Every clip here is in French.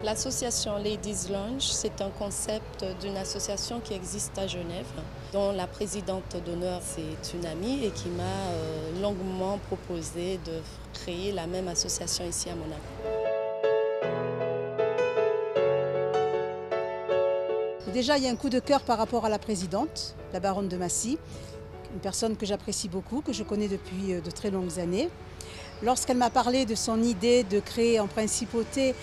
L'association Ladies Lunch, c'est un concept d'une association qui existe à Genève, dont la présidente d'honneur, c'est une amie et qui m'a longuement proposé de créer la même association ici à Monaco. Déjà, il y a un coup de cœur par rapport à la présidente, la baronne de Massy, une personne que j'apprécie beaucoup, que je connais depuis de très longues années. Lorsqu'elle m'a parlé de son idée de créer en principauté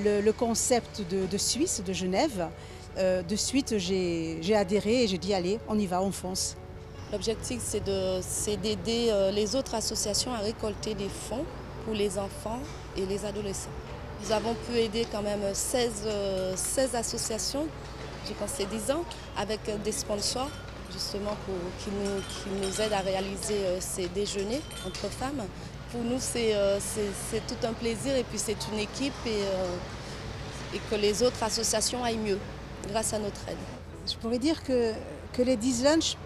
le concept de Suisse, de Genève, de suite j'ai adhéré et j'ai dit allez, on y va, on fonce. L'objectif c'est d'aider les autres associations à récolter des fonds pour les enfants et les adolescents. Nous avons pu aider quand même 16 associations, je pense que c'est 10 ans, avec des sponsors justement qui nous aident à réaliser ces déjeuners entre femmes. Pour nous, c'est tout un plaisir et puis c'est une équipe et que les autres associations aillent mieux grâce à notre aide. Je pourrais dire que Ladies Lunch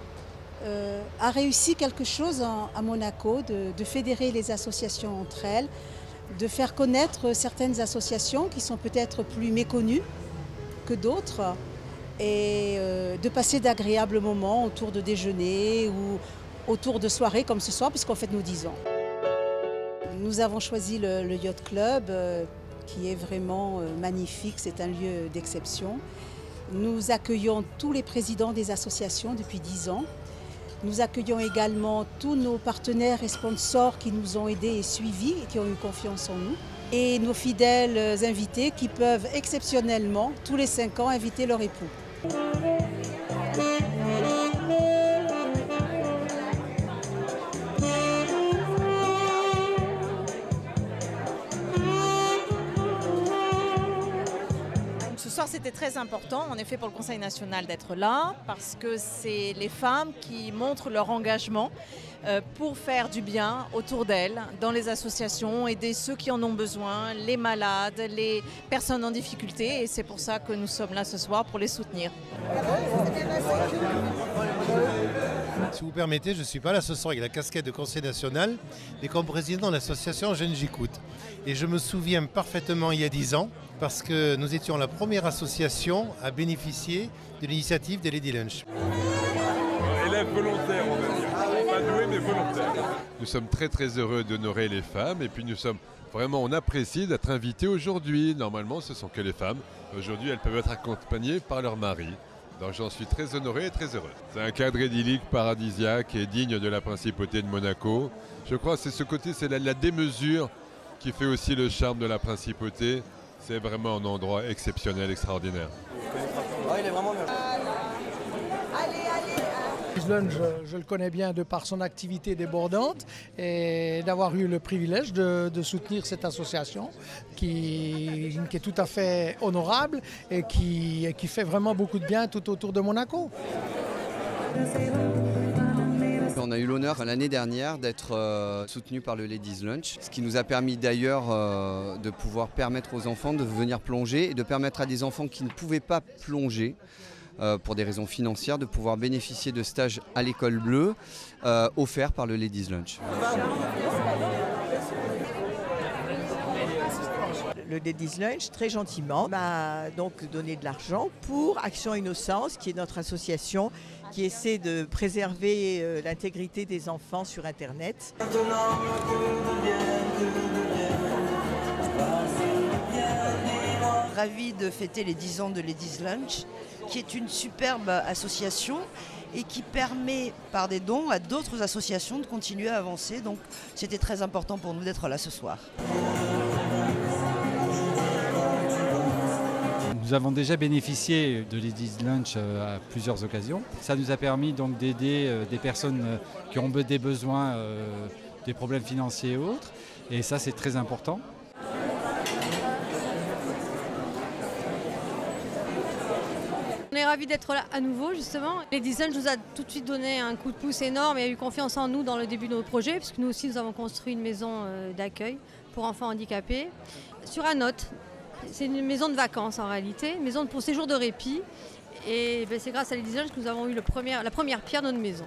a réussi quelque chose à Monaco, de fédérer les associations entre elles, de faire connaître certaines associations qui sont peut-être plus méconnues que d'autres et de passer d'agréables moments autour de déjeuners ou autour de soirées comme ce soir puisqu'on fête nos 10 ans. Nous avons choisi le Yacht Club qui est vraiment magnifique, c'est un lieu d'exception. Nous accueillons tous les présidents des associations depuis 10 ans. Nous accueillons également tous nos partenaires et sponsors qui nous ont aidés et suivis et qui ont eu confiance en nous. Et nos fidèles invités qui peuvent exceptionnellement, tous les 5 ans, inviter leur époux. Ce soir, c'était très important, en effet, pour le Conseil national d'être là, parce que c'est les femmes qui montrent leur engagement pour faire du bien autour d'elles, dans les associations, aider ceux qui en ont besoin, les malades, les personnes en difficulté. Et c'est pour ça que nous sommes là ce soir, pour les soutenir. Si vous permettez, je ne suis pas là ce soir avec la casquette de Conseil national, mais comme président de l'association Jeunes J'écoute. Et je me souviens parfaitement il y a 10 ans, parce que nous étions la première association à bénéficier de l'initiative des Ladies Lunch. Élèves volontaires, on va dire. Pas doués, mais volontaires. Nous sommes très très heureux d'honorer les femmes et puis on apprécie d'être invités aujourd'hui. Normalement, ce sont que les femmes. Aujourd'hui, elles peuvent être accompagnées par leur mari. Donc j'en suis très honoré et très heureux. C'est un cadre idyllique, paradisiaque et digne de la principauté de Monaco. Je crois que c'est ce côté, c'est la démesure qui fait aussi le charme de la principauté. C'est vraiment un endroit exceptionnel, extraordinaire. Il est vraiment bien. Je le connais bien de par son activité débordante et d'avoir eu le privilège de soutenir cette association qui est tout à fait honorable et qui fait vraiment beaucoup de bien tout autour de Monaco. On a eu l'honneur l'année dernière d'être soutenu par le Ladies Lunch, ce qui nous a permis d'ailleurs de pouvoir permettre aux enfants de venir plonger et de permettre à des enfants qui ne pouvaient pas plonger pour des raisons financières, de pouvoir bénéficier de stages à l'école bleue offerts par le Ladies Lunch. Le Ladies Lunch, très gentiment, m'a donc donné de l'argent pour Action Innocence, qui est notre association qui essaie de préserver l'intégrité des enfants sur Internet. Ravi de fêter les 10 ans de Ladies Lunch, qui est une superbe association et qui permet par des dons à d'autres associations de continuer à avancer. Donc c'était très important pour nous d'être là ce soir. Nous avons déjà bénéficié de Ladies Lunch à plusieurs occasions. Ça nous a permis donc d'aider des personnes qui ont des besoins, des problèmes financiers et autres. Et ça, c'est très important. On est ravis d'être là à nouveau justement. Ladies Lunch nous a tout de suite donné un coup de pouce énorme et a eu confiance en nous dans le début de nos projets, puisque nous aussi nous avons construit une maison d'accueil pour enfants handicapés sur Anote. C'est une maison de vacances en réalité, une maison pour séjour de répit. Et c'est grâce à Ladies Lunch que nous avons eu la première pierre de notre maison.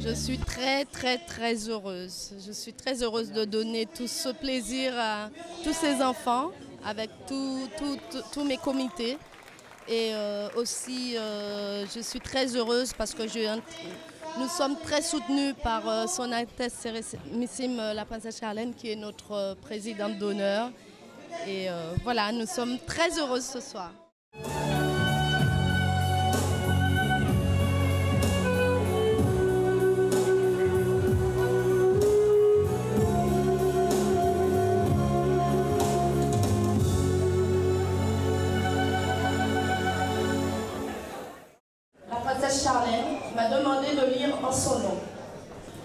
Je suis très heureuse. Je suis très heureuse de donner tout ce plaisir à tous ces enfants avec tous mes comités. Et aussi, je suis très heureuse parce que nous sommes très soutenus par Son Altesse Sérénissime la Princesse Charlène, qui est notre présidente d'honneur. Et voilà, nous sommes très heureuses ce soir. La Princesse Charlène m'a demandé de lire en son nom.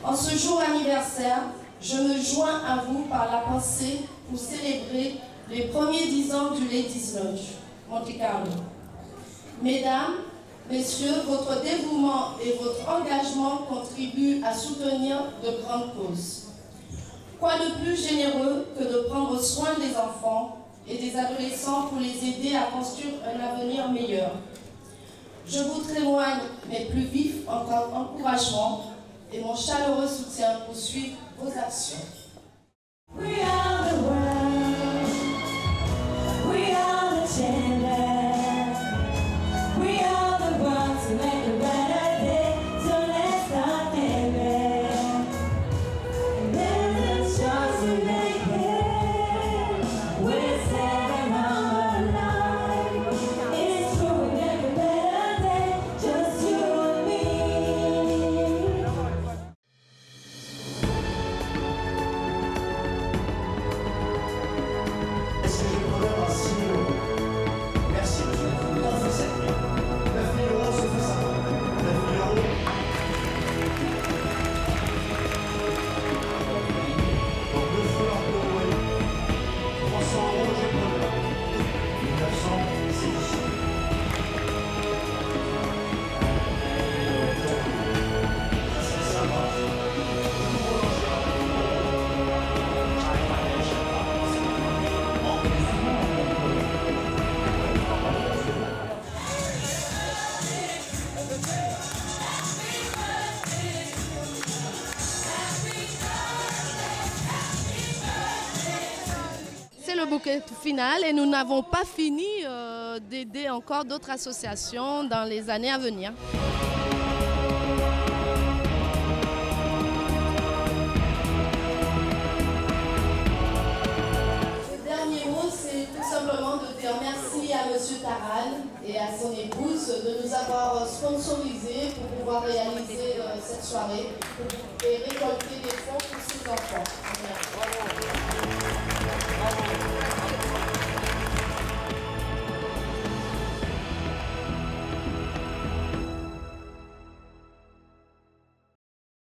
En ce jour anniversaire, je me joins à vous par la pensée pour célébrer les premiers 10 ans du Ladies Lounge, Monte Carlo. Mesdames, Messieurs, votre dévouement et votre engagement contribuent à soutenir de grandes causes. Quoi de plus généreux que de prendre soin des enfants et des adolescents pour les aider à construire un avenir meilleur. Je vous témoigne mes plus vifs encouragements et mon chaleureux soutien pour suivre vos actions. We are the world. We are the children. We are the ones who make a better day. So let's start living. And then the choice we make it. We're saving our life. It's true, we make a better day. Just you and me. Merci, monsieur. On fait cette nuit. 9 000 €, c'est fait ça. 9 000 €. Donc 2 fois l'euro, 300 €, j'ai preneur. 900, c'est ici. C'est sympa. C'est le bouquet final et nous n'avons pas fini d'aider encore d'autres associations dans les années à venir. Le dernier mot, c'est tout simplement de dire merci à M. Taran et à son épouse de nous avoir sponsorisés pour pouvoir réaliser cette soirée et récolter des fonds pour ces enfants.